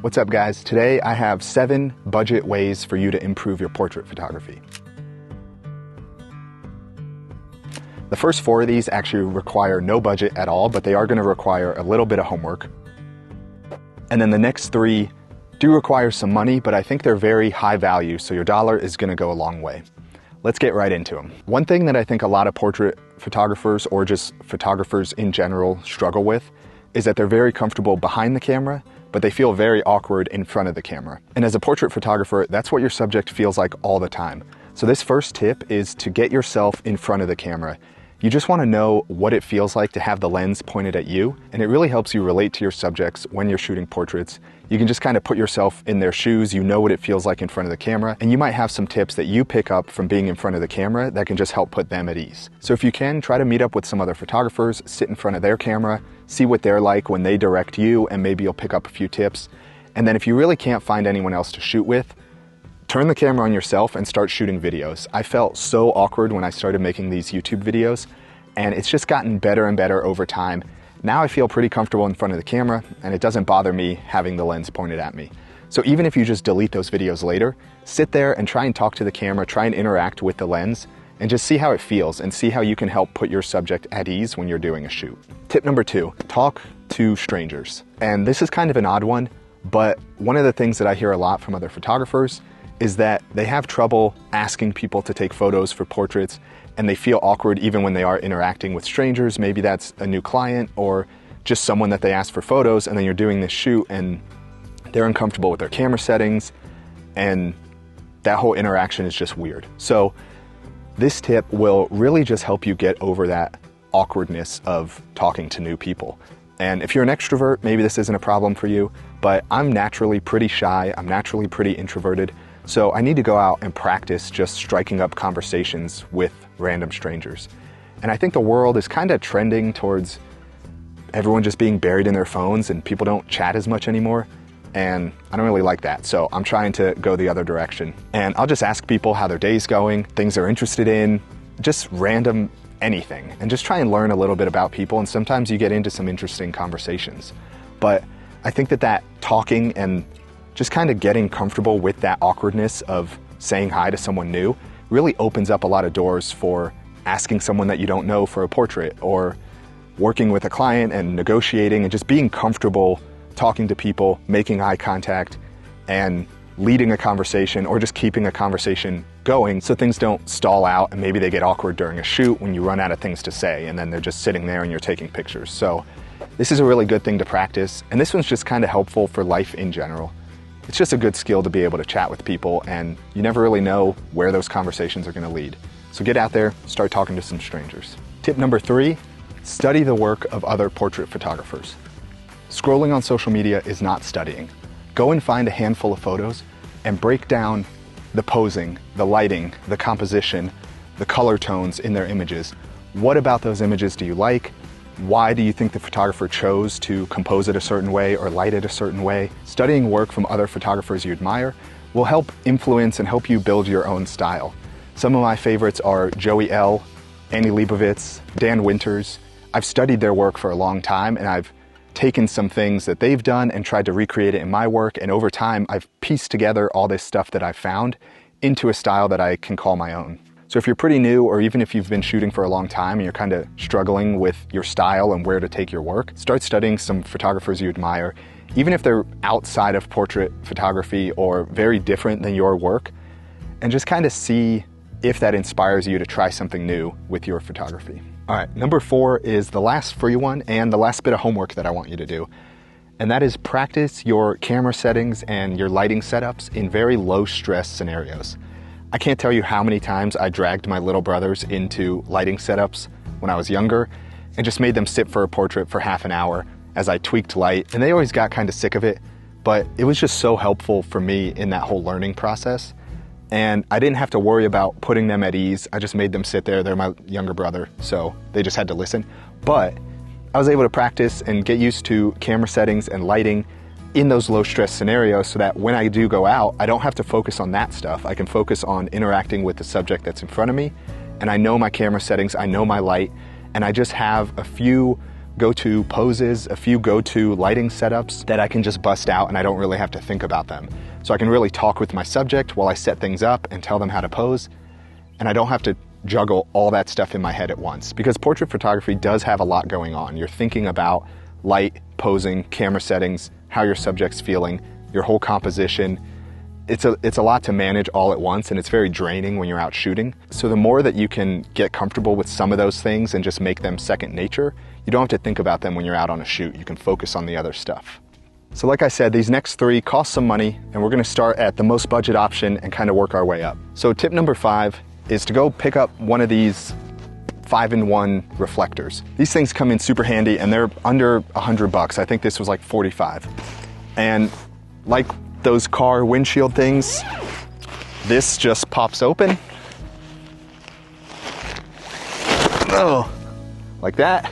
What's up, guys? Today I have 7 budget ways for you to improve your portrait photography. The first 4 of these actually require no budget at all, but they are going to require a little bit of homework. And then the next 3 do require some money, but I think they're very high value, so your dollar is going to go a long way. Let's get right into them. One thing that I think a lot of portrait photographers or just photographers in general struggle with is that they're very comfortable behind the camera, but they feel very awkward in front of the camera. And as a portrait photographer, that's what your subject feels like all the time. So this first tip is to get yourself in front of the camera. You just want to know what it feels like to have the lens pointed at you, and it really helps you relate to your subjects when you're shooting portraits. You can just kind of put yourself in their shoes, you know what it feels like in front of the camera, and you might have some tips that you pick up from being in front of the camera that can just help put them at ease. So if you can, try to meet up with some other photographers, sit in front of their camera, see what they're like when they direct you, and maybe you'll pick up a few tips. And then if you really can't find anyone else to shoot with, turn the camera on yourself and start shooting videos. I felt so awkward when I started making these YouTube videos, and it's just gotten better and better over time. Now I feel pretty comfortable in front of the camera, and it doesn't bother me having the lens pointed at me. So even if you just delete those videos later, sit there and try and talk to the camera, try and interact with the lens, and just see how it feels and see how you can help put your subject at ease when you're doing a shoot. Tip number 2, talk to strangers. And this is kind of an odd one, but one of the things that I hear a lot from other photographers is that they have trouble asking people to take photos for portraits, and they feel awkward even when they are interacting with strangers. Maybe that's a new client or just someone that they ask for photos, and then you're doing this shoot and they're uncomfortable with their camera settings, and that whole interaction is just weird. So this tip will really just help you get over that awkwardness of talking to new people. And if you're an extrovert, maybe this isn't a problem for you, but I'm naturally pretty shy, I'm naturally pretty introverted, so I need to go out and practice just striking up conversations with random strangers. And I think the world is kind of trending towards everyone just being buried in their phones and people don't chat as much anymore. And I don't really like that, so I'm trying to go the other direction. And I'll just ask people how their day's going, things they're interested in, just random anything, and just try and learn a little bit about people, and sometimes you get into some interesting conversations. But I think that talking and just kind of getting comfortable with that awkwardness of saying hi to someone new really opens up a lot of doors for asking someone that you don't know for a portrait, or working with a client and negotiating and just being comfortable talking to people, making eye contact, and leading a conversation or just keeping a conversation going so things don't stall out and maybe they get awkward during a shoot when you run out of things to say and then they're just sitting there and you're taking pictures. So this is a really good thing to practice, and this one's just kind of helpful for life in general. It's just a good skill to be able to chat with people, and you never really know where those conversations are going to lead. So get out there, start talking to some strangers. Tip number 3, study the work of other portrait photographers. Scrolling on social media is not studying. Go and find a handful of photos and break down the posing, the lighting, the composition, the color tones in their images. What about those images do you like? Why do you think the photographer chose to compose it a certain way or light it a certain way? Studying work from other photographers you admire will help influence and help you build your own style. Some of my favorites are Joey L., Annie Leibovitz, Dan Winters. I've studied their work for a long time, and I've taken some things that they've done and tried to recreate it in my work, and over time I've pieced together all this stuff that I've found into a style that I can call my own. So if you're pretty new, or even if you've been shooting for a long time and you're kind of struggling with your style and where to take your work, start studying some photographers you admire, even if they're outside of portrait photography or very different than your work, and just kind of see if that inspires you to try something new with your photography. All right, number 4 is the last free one and the last bit of homework that I want you to do. And that is practice your camera settings and your lighting setups in very low stress scenarios. I can't tell you how many times I dragged my little brothers into lighting setups when I was younger and just made them sit for a portrait for half an hour as I tweaked light, and they always got kind of sick of it, but it was just so helpful for me in that whole learning process. And I didn't have to worry about putting them at ease. I just made them sit there. They're my younger brother, so they just had to listen. But I was able to practice and get used to camera settings and lighting in those low stress scenarios so that when I do go out, I don't have to focus on that stuff. I can focus on interacting with the subject that's in front of me, and I know my camera settings, I know my light, and I just have a few go-to poses, a few go-to lighting setups that I can just bust out and I don't really have to think about them. So I can really talk with my subject while I set things up and tell them how to pose, and I don't have to juggle all that stuff in my head at once, because portrait photography does have a lot going on. You're thinking about light, posing, camera settings, how your subject's feeling, your whole composition. It's a lot to manage all at once, and it's very draining when you're out shooting. So the more that you can get comfortable with some of those things and just make them second nature, you don't have to think about them when you're out on a shoot. You can focus on the other stuff. So like I said, these next 3 cost some money, and we're gonna start at the most budget option and kind of work our way up. So tip number 5 is to go pick up one of these 5-in-1 reflectors. These things come in super handy, and they're under $100. I think this was like 45. And like those car windshield things, this just pops open. Oh, like that.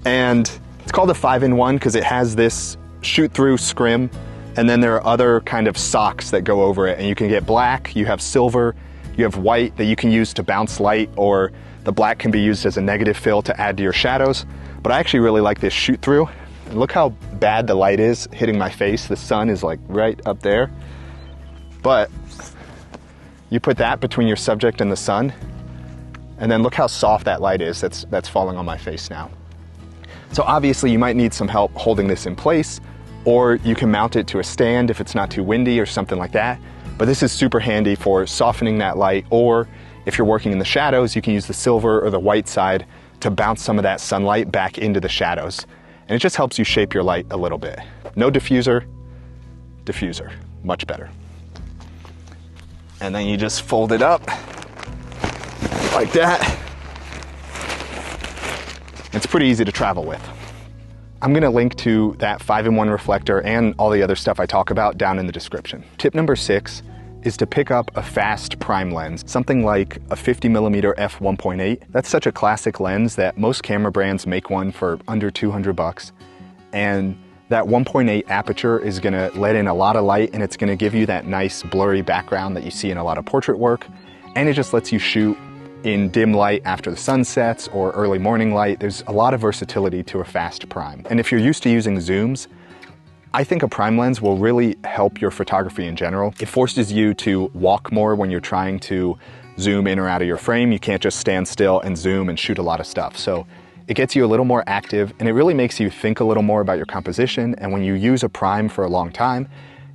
And it's called a 5-in-1 because it has this shoot-through scrim, and then there are other kind of socks that go over it, and you can get black, you have silver, you have white that you can use to bounce light, or the black can be used as a negative fill to add to your shadows. But I actually really like this shoot through. And look how bad the light is hitting my face. The sun is like right up there. But you put that between your subject and the sun, and then look how soft that light is that's falling on my face now. So obviously you might need some help holding this in place, or you can mount it to a stand if it's not too windy or something like that. But this is super handy for softening that light, or if you're working in the shadows, you can use the silver or the white side to bounce some of that sunlight back into the shadows. And it just helps you shape your light a little bit. No diffuser, diffuser, much better. And then you just fold it up like that. It's pretty easy to travel with. I'm gonna link to that 5-in-1 reflector and all the other stuff I talk about down in the description. Tip number 6 is to pick up a fast prime lens, something like a 50mm f1.8. That's such a classic lens that most camera brands make one for under $200. And that 1.8 aperture is gonna let in a lot of light, and it's gonna give you that nice blurry background that you see in a lot of portrait work. And it just lets you shoot in dim light after the sun sets or early morning light. There's a lot of versatility to a fast prime. And if you're used to using zooms, I think a prime lens will really help your photography in general. It forces you to walk more when you're trying to zoom in or out of your frame. You can't just stand still and zoom and shoot a lot of stuff. So it gets you a little more active, and it really makes you think a little more about your composition. And when you use a prime for a long time,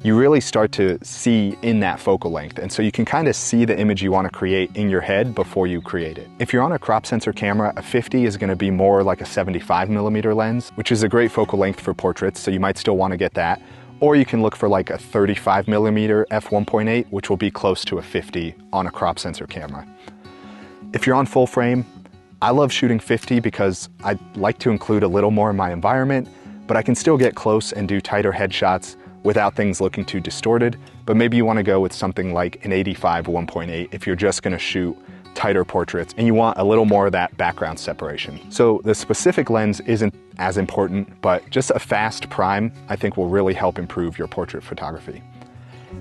you really start to see in that focal length. And so you can kind of see the image you want to create in your head before you create it. If you're on a crop sensor camera, a 50 is going to be more like a 75mm lens, which is a great focal length for portraits, so you might still want to get that. Or you can look for like a 35mm f1.8, which will be close to a 50 on a crop sensor camera. If you're on full frame, I love shooting 50 because I like to include a little more in my environment, but I can still get close and do tighter headshots without things looking too distorted. But maybe you want to go with something like an 85 1.8 if you're just going to shoot tighter portraits and you want a little more of that background separation. So the specific lens isn't as important, but just a fast prime I think will really help improve your portrait photography.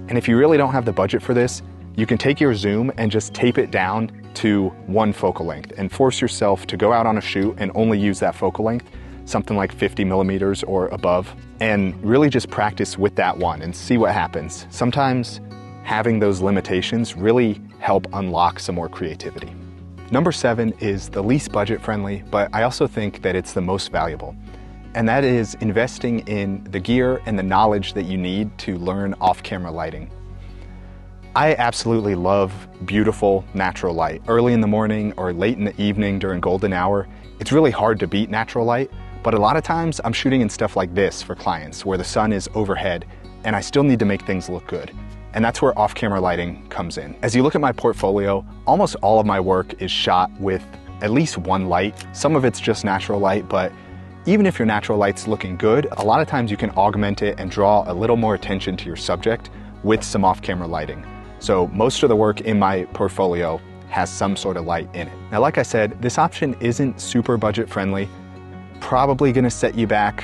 And if you really don't have the budget for this, you can take your zoom and just tape it down to one focal length and force yourself to go out on a shoot and only use that focal length, something like 50mm or above, and really just practice with that one and see what happens. Sometimes having those limitations really help unlock some more creativity. Number 7 is the least budget friendly, but I also think that it's the most valuable. And that is investing in the gear and the knowledge that you need to learn off-camera lighting. I absolutely love beautiful natural light. Early in the morning or late in the evening during golden hour, it's really hard to beat natural light. But a lot of times I'm shooting in stuff like this for clients where the sun is overhead and I still need to make things look good. And that's where off-camera lighting comes in. As you look at my portfolio, almost all of my work is shot with at least one light. Some of it's just natural light, but even if your natural light's looking good, a lot of times you can augment it and draw a little more attention to your subject with some off-camera lighting. So most of the work in my portfolio has some sort of light in it. Now, like I said, this option isn't super budget friendly. Probably gonna set you back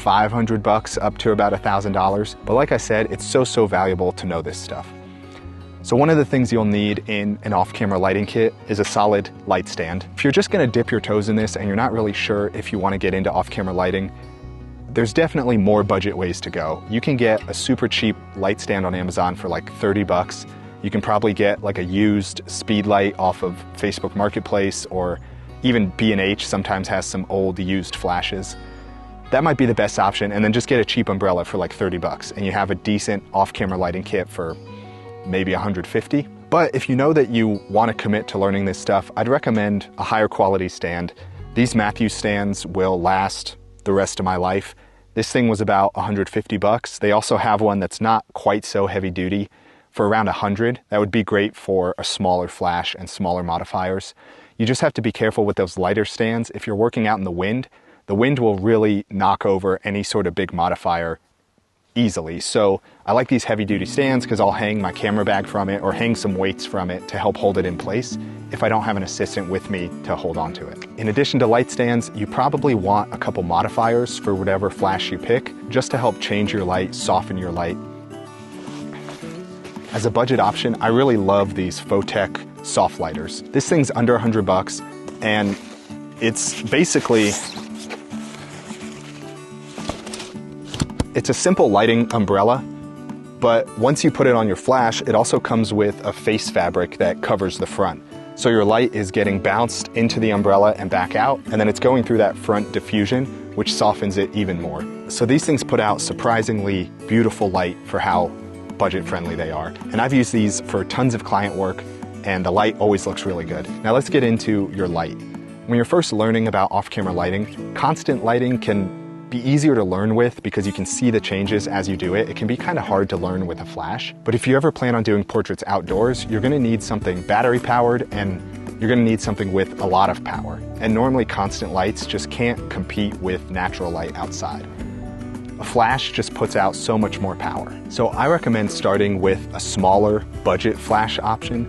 $500 up to about $1,000. But like I said, it's so valuable to know this stuff. So one of the things you'll need in an off-camera lighting kit is a solid light stand. If you're just gonna dip your toes in this and you're not really sure if you wanna get into off-camera lighting, there's definitely more budget ways to go. You can get a super cheap light stand on Amazon for like 30 bucks. You can probably get like a used speed light off of Facebook Marketplace, or even B&H sometimes has some old used flashes. That might be the best option, and then just get a cheap umbrella for like 30 bucks and you have a decent off-camera lighting kit for maybe 150. But if you know that you want to commit to learning this stuff, I'd recommend a higher quality stand. These Matthews stands will last the rest of my life. This thing was about 150 bucks. They also have one that's not quite so heavy duty for around 100. That would be great for a smaller flash and smaller modifiers. You just have to be careful with those lighter stands. If you're working out in the wind will really knock over any sort of big modifier easily. So I like these heavy duty stands because I'll hang my camera bag from it or hang some weights from it to help hold it in place if I don't have an assistant with me to hold on to it. In addition to light stands, you probably want a couple modifiers for whatever flash you pick, just to help change your light, soften your light. As a budget option, I really love these Photech soft lighters. This thing's under 100 bucks and it's basically, it's a simple lighting umbrella, but once you put it on your flash, it also comes with a face fabric that covers the front. So your light is getting bounced into the umbrella and back out, and then it's going through that front diffusion, which softens it even more. So these things put out surprisingly beautiful light for how budget friendly they are. And I've used these for tons of client work, and the light always looks really good. Now let's get into your light. When you're first learning about off-camera lighting, constant lighting can be easier to learn with because you can see the changes as you do it. It can be kind of hard to learn with a flash. But if you ever plan on doing portraits outdoors, you're gonna need something battery powered and you're gonna need something with a lot of power. And normally constant lights just can't compete with natural light outside. A flash just puts out so much more power. So I recommend starting with a smaller budget flash option.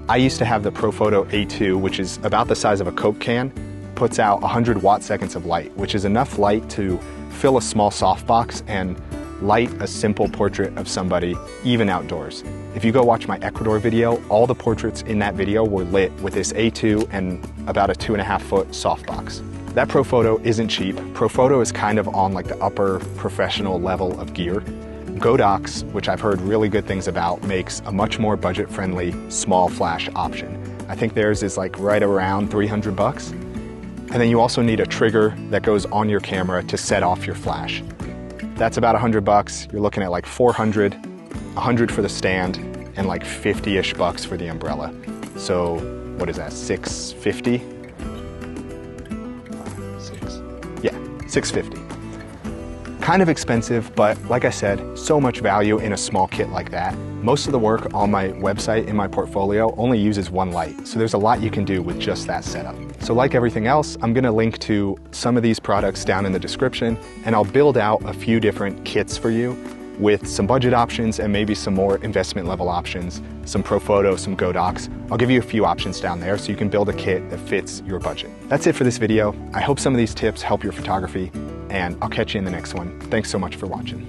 I used to have the Profoto A2, which is about the size of a Coke can, puts out 100 watt-seconds of light, which is enough light to fill a small softbox and light a simple portrait of somebody, even outdoors. If you go watch my Ecuador video, all the portraits in that video were lit with this A2 and about a 2.5-foot softbox. That Profoto isn't cheap. Profoto is kind of on like the upper professional level of gear. Godox, which I've heard really good things about, makes a much more budget-friendly small flash option. I think theirs is like right around 300 bucks. And then you also need a trigger that goes on your camera to set off your flash. That's about 100 bucks. You're looking at like 400, 100 for the stand, and like 50-ish bucks for the umbrella. So what is that, 650? Yeah, 650. Kind of expensive, but like I said, so much value in a small kit like that. Most of the work on my website in my portfolio only uses one light, so there's a lot you can do with just that setup. So like everything else, I'm gonna link to some of these products down in the description, and I'll build out a few different kits for you with some budget options and maybe some more investment level options, some Profoto, some Godox. I'll give you a few options down there so you can build a kit that fits your budget. That's it for this video. I hope some of these tips help your photography, and I'll catch you in the next one. Thanks so much for watching.